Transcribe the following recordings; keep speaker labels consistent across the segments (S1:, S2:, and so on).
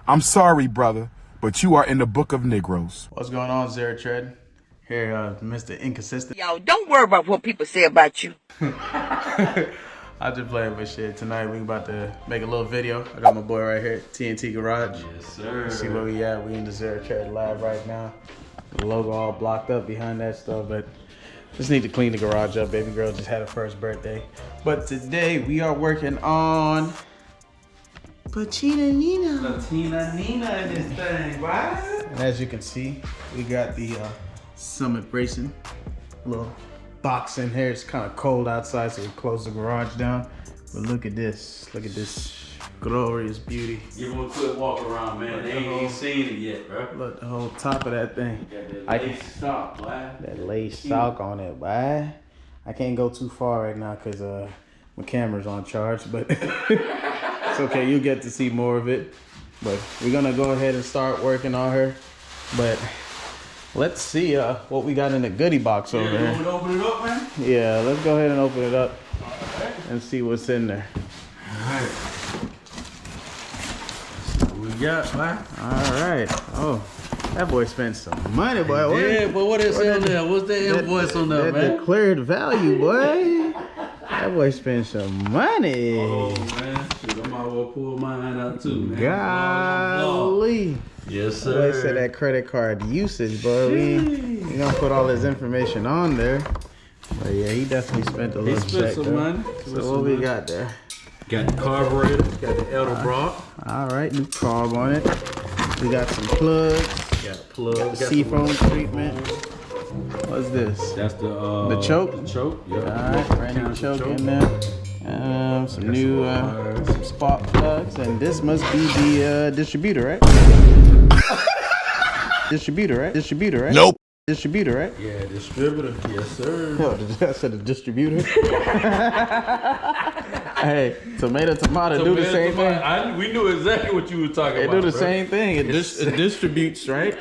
S1: I'm sorry, brother, but you are in the book of Negroes.
S2: What's going on, Zero Tread? Here, Mr. Inconsistent.
S3: Yo, don't worry about what people say about you.
S2: I just playing with shit. Tonight we about to make a little video. I got my boy right here, TNT Garage.
S4: Yes, sir.
S2: See where we at. We in the Zero Tread Lab right now. The logo all blocked up behind that stuff, but just need to clean the garage up. Baby girl just had her first birthday. But today we are working on Patina Nina.
S4: Latina Nina in this thing, right?
S2: And as you can see, we got the Summit Racing little box in here. It's kind of cold outside, so we close the garage down. But look at this. Look at this glorious beauty.
S4: Give them a quick walk around, man. They ain't even seen it yet, bro.
S2: Look, the whole top of that thing.
S4: Got that lace stock, boy.
S2: That lace sock on it, boy. I can't go too far right now because my camera's on charge, but it's okay. You'll get to see more of it. But we're gonna go ahead and start working on her. But let's see what we got in the goodie box over here.
S4: You want to open it up, man?
S2: Yeah, let's go ahead and open it up and see what's in there.
S4: Alright. What we got, boy?
S2: Alright. Oh, that boy spent some money, boy.
S4: Yeah, but what is on there? What's that invoice on there, man?
S2: Declared value, boy. That boy spent some money.
S4: Oh, man. Shoot, I might well pull mine out, too, man.
S2: Golly.
S4: Yes,
S2: Boy
S4: sir.
S2: said that credit card usage, boy. We gonna put all his information on there. But yeah, he definitely spent a little
S4: spent
S2: check
S4: some
S2: there.
S4: money.
S2: So what we got there?
S4: Got the carburetor. Got the edelbrock.
S2: All right, new carb on it. We got some plugs.
S4: Got a plug.
S2: Seafoam treatment. What's this?
S4: That's the
S2: choke?
S4: The choke. Yeah.
S2: All right, brand new choke in there. Some new some spark plugs, and this must be the distributor, right? Distributor, right? Distributor, right?
S1: Nope.
S2: Distributor, right?
S4: Yeah, distributor. Yes, sir.
S2: Oh, I said a distributor. Hey, tomato do the same thing.
S4: We knew exactly what you were talking
S2: They
S4: about.
S2: do the
S4: bro.
S2: same thing. It distributes, right?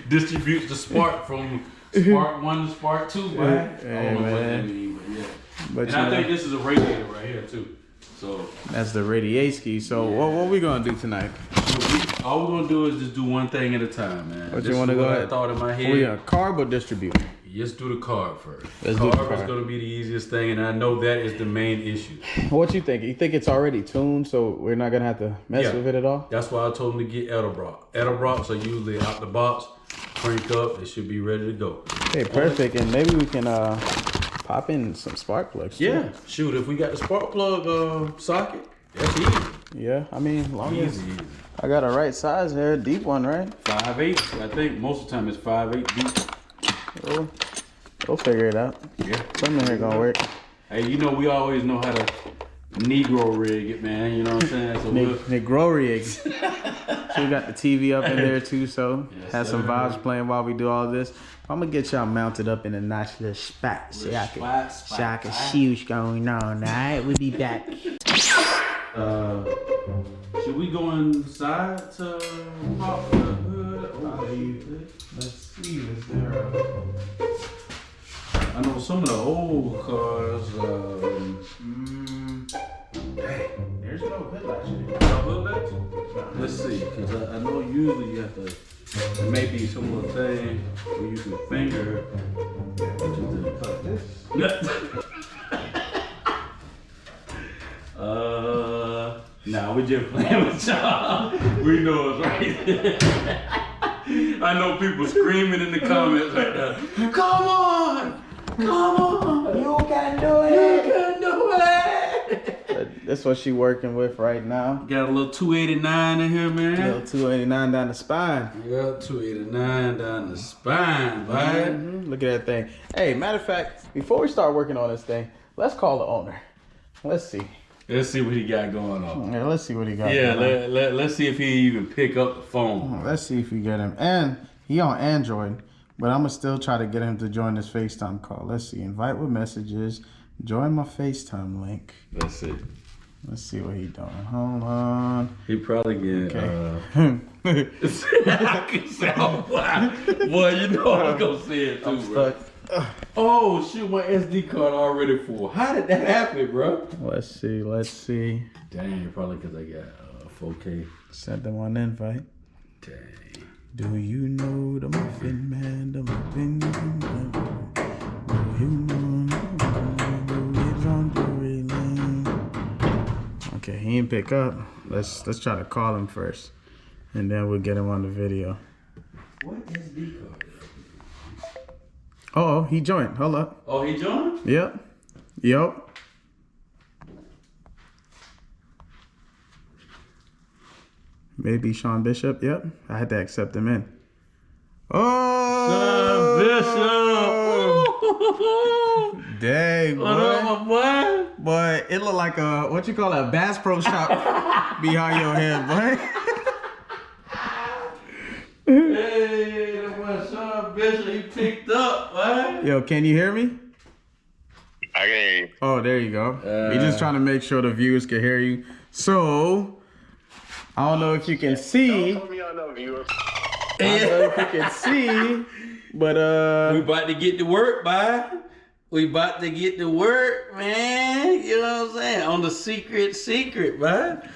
S4: Distributes the spark from spark 1 to spark 2, right? I don't know what that means, but yeah.
S2: But
S4: And I think this is a radiator right here too. So
S2: that's the radiator. So what we gonna do tonight?
S4: all we're gonna do is just do one thing at a time, man.
S2: What
S4: This
S2: you want to
S4: is
S2: go
S4: what
S2: ahead?
S4: I thought in my head.
S2: We a carb or distributor?
S4: Just do the carb first.
S2: Let's do the
S4: Carb is
S2: carb.
S4: gonna be the easiest thing, and I know that is the main issue.
S2: What you think? You think it's already tuned, so we're not gonna have to mess
S4: Yeah.
S2: with it at all?
S4: That's why I told him to get edelbrock. Edelbrocks are usually out the box, crank up, they should be ready to go.
S2: Okay, perfect. And maybe we can pop in some spark plugs too.
S4: Yeah, shoot, if we got the spark plug socket, that's easy.
S2: Yeah, I mean, as long as
S4: Easy.
S2: I got a right size here, deep one, right?
S4: 5/8. I think most of the time it's 5/8 deep.
S2: We'll figure it out.
S4: Yeah.
S2: Something here gonna work.
S4: Hey, you know we always know how to Negro rig it, man. You know what I'm saying? So
S2: Negro rigs. So we got the TV up in there too, so
S4: Yes,
S2: have some
S4: sir.
S2: vibes playing while we do all this. I'm gonna get y'all mounted up in a nice little spot so y'all can see what's going on. Alright, we'll be back.
S4: should we go inside to pop the hood?
S2: Let's see, is there
S4: I know some of the old cars.
S2: there's no hood latch in here.
S4: Let's see, because I know usually you have to. There may be some little thing where you can finger. Nah, we just playing with y'all. We know it's right. I know people screaming in the comments right now. Come on! Come on!
S2: You can do it!
S4: You can do it!
S2: That's what she working with right now.
S4: Got a little 289 in here, man.
S2: Little 289 down the spine.
S4: Yeah, 289 down the spine, right?
S2: Look at that thing. Hey, matter of fact, before we start working on this thing, let's call the owner. Let's see.
S4: Let's see what he got going on.
S2: Yeah, let's see what he got.
S4: Yeah,
S2: going on.
S4: let's see if he even pick up the phone.
S2: Let's see if we get him. And he on Android, but I'm gonna still try to get him to join this FaceTime call. Let's see. Invite with messages. Join my FaceTime link.
S4: Let's see.
S2: Let's see what he doing. Hold on.
S4: He probably get.
S2: Okay.
S4: I can say, oh, wow. Boy, you know I'm gonna say it too, bro. Oh shoot, my SD card already full. How did that happen, bro?
S2: Let's see. Let's see.
S4: Dang, probably because I got 4K.
S2: Sent them on invite.
S4: Dang.
S2: Do you know the Muffin Man? The Muffin Man. Do you know who lives on Drury Lane? Okay, he didn't pick up. Let's try to call him first, and then we'll get him on the video.
S4: What SD card?
S2: Oh, he joined. Hold up.
S4: Oh, he joined?
S2: Yep. Yep. Maybe Sean Bishop. Yep. I had to accept him in. Oh,
S4: Sean Bishop.
S2: Dang, boy.
S4: What up, my boy?
S2: Boy, it looked like a, what you call it, a Bass Pro Shop behind your head, boy.
S4: Hey, that boy Sean Bishop, he picked up, man.
S2: Yo, can you hear me?
S5: I can hear you.
S2: Oh, there you go. We just trying to make sure the viewers can hear you. So, I don't know if you can see.
S5: Don't put me on no viewer.
S2: I don't know if you can see, but
S4: We about to get to work, bye. We about to get to work, man. You know what I'm saying? On the secret, man.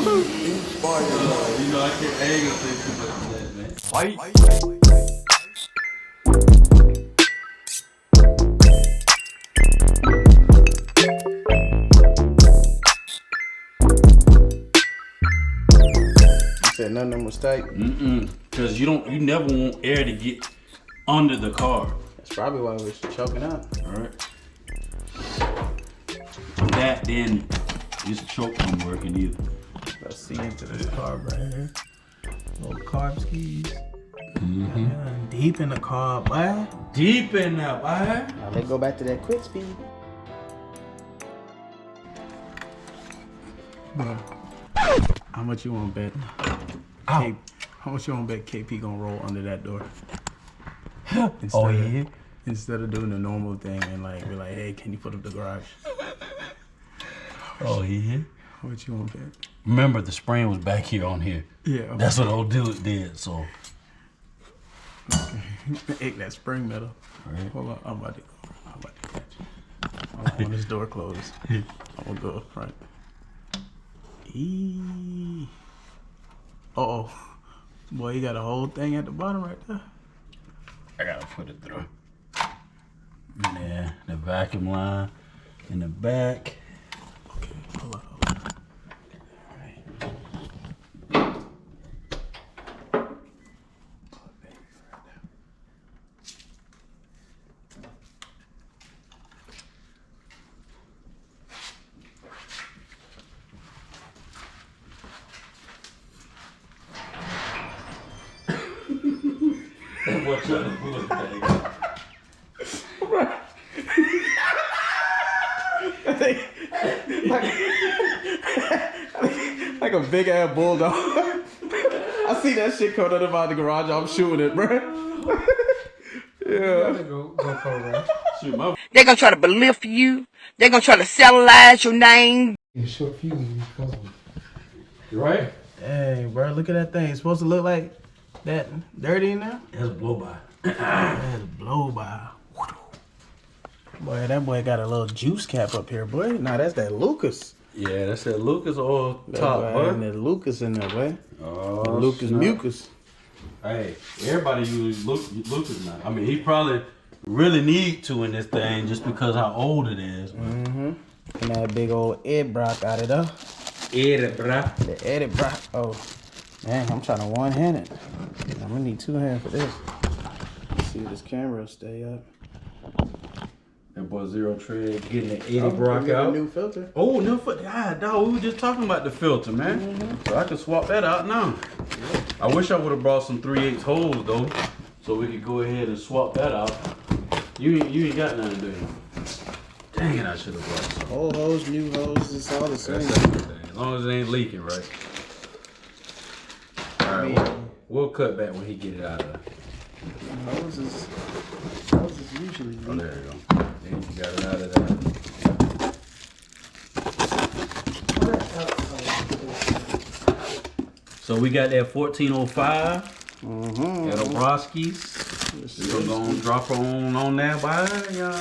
S4: You know, I ain't gonna say too much of that, man.
S2: you said none of them was tight.
S4: Cause you never want air to get under the car.
S2: That's probably why we was choking up.
S4: Alright. That then this choke ain't working either.
S2: Let's see into this carb right here. Little carb skis. Yeah, deep in the carb, boy.
S4: Deep in there, boy.
S2: Now let's go back to that quick speed. How much you want to bet? How much you want to bet KP gonna roll under that door? Instead of doing the normal thing and like be like, hey, can you put up the garage?
S4: Oh yeah.
S2: How much you want to bet?
S4: Remember the spring was back here on here.
S2: Yeah.
S4: That's what old dude did, so.
S2: Ate that spring metal.
S4: Right.
S2: Hold on, I'm about to catch you. I want this door closed. I'm gonna go right. Uh-oh. Boy, you got a whole thing at the bottom right there.
S4: I gotta put it through. Yeah, the vacuum line in the back.
S2: Okay, hold on.
S4: What's up?
S2: Like a big ass bulldog. I see that shit coming out of the garage. I'm shooting it, bro. Yeah.
S4: Shoot, my
S3: They're gonna try to belittle you. They're gonna try to cellularize your name.
S6: Short fuse.
S4: You right?
S2: Hey, bro, look at that thing. It's supposed to look like that dirty in there.
S4: That's a blow by.
S2: That's a blow by. Boy, that boy got a little juice cap up here, boy. Nah, that's that Lucas.
S4: Yeah, that's that Lucas oil
S2: That
S4: top,
S2: boy,
S4: bro.
S2: and that Lucas in there, boy.
S4: Oh,
S2: The Lucas
S4: snap.
S2: mucus.
S4: Hey, everybody uses Lucas now. I mean, he probably really need to in this thing just because how old it is.
S2: And that big old edelbrock out of there.
S4: Edelbrock.
S2: The edelbrock. Oh, man, I'm trying to one-hand it. I'm gonna need two hands for this. Let's see if this camera will stay up.
S4: That boy Zero Tread getting the
S2: Oh,
S4: Edelbrock
S2: we got a
S4: out.
S2: new filter.
S4: Oh, new foot. Ah, dog, we were just talking about the filter, man. So I can swap that out now. I wish I would have brought some 3/8 holes though, so we could go ahead and swap that out. You ain't got nothing to do. Dang it, I should have brought some.
S2: Old hose, new hose, it's all the same.
S4: That's everything. As long as it ain't leaking, right? All right, we'll cut back when he get it out of there.
S2: Hoses usually
S4: Oh,
S2: leak.
S4: there you go. Then you got it out of there. So we got that 1405 at Obrowski's.
S2: Yes,
S4: We're gonna drop on that by y'all.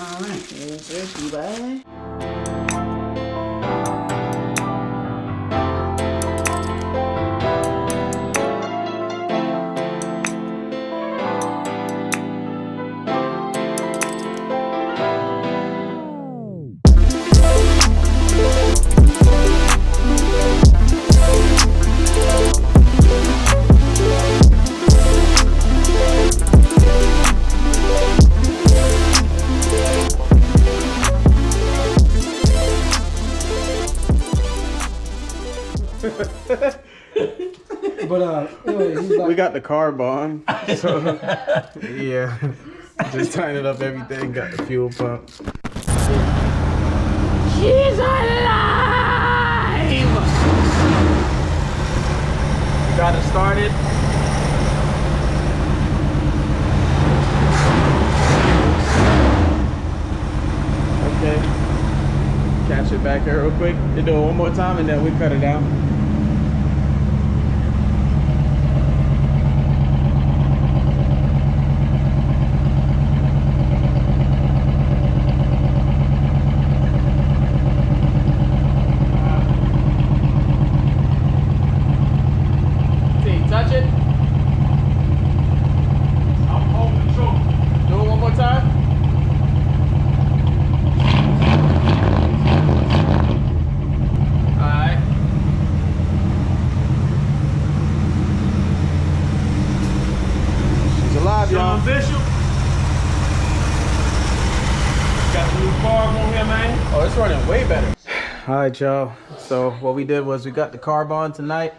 S2: But we got the carb on, so yeah, just tighten it up everything. Got the fuel pump.
S3: She's alive!
S2: Got it started. Okay, catch it back here real quick. You do it one more time and then we cut it down. Touch it.
S4: I'm holding the choke.
S2: Do it one more time. Alright. She's alive,
S4: John
S2: y'all.
S4: Bishop. Got the new carb on here, man.
S2: Oh, it's running way better. Alright, y'all. So what we did was we got the carb on tonight.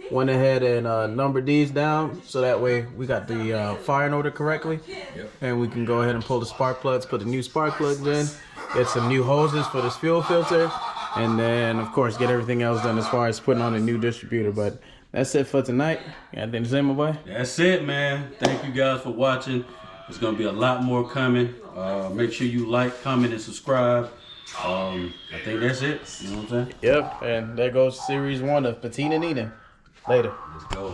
S2: Went ahead and numbered these down so that way we got the fire in order correctly. Yep. And we can go ahead and pull the spark plugs, put the new spark plugs in, get some new hoses for this fuel filter, and then of course get everything else done as far as putting on a new distributor. But that's it for tonight. Anything to say, my boy?
S4: That's it, man. Thank you guys for watching. There's gonna be a lot more coming. Make sure you like, comment, and subscribe. I think that's it. You know what I'm saying?
S2: Yep. And there goes series 1 of Patina Nina. Later.
S4: Let's go.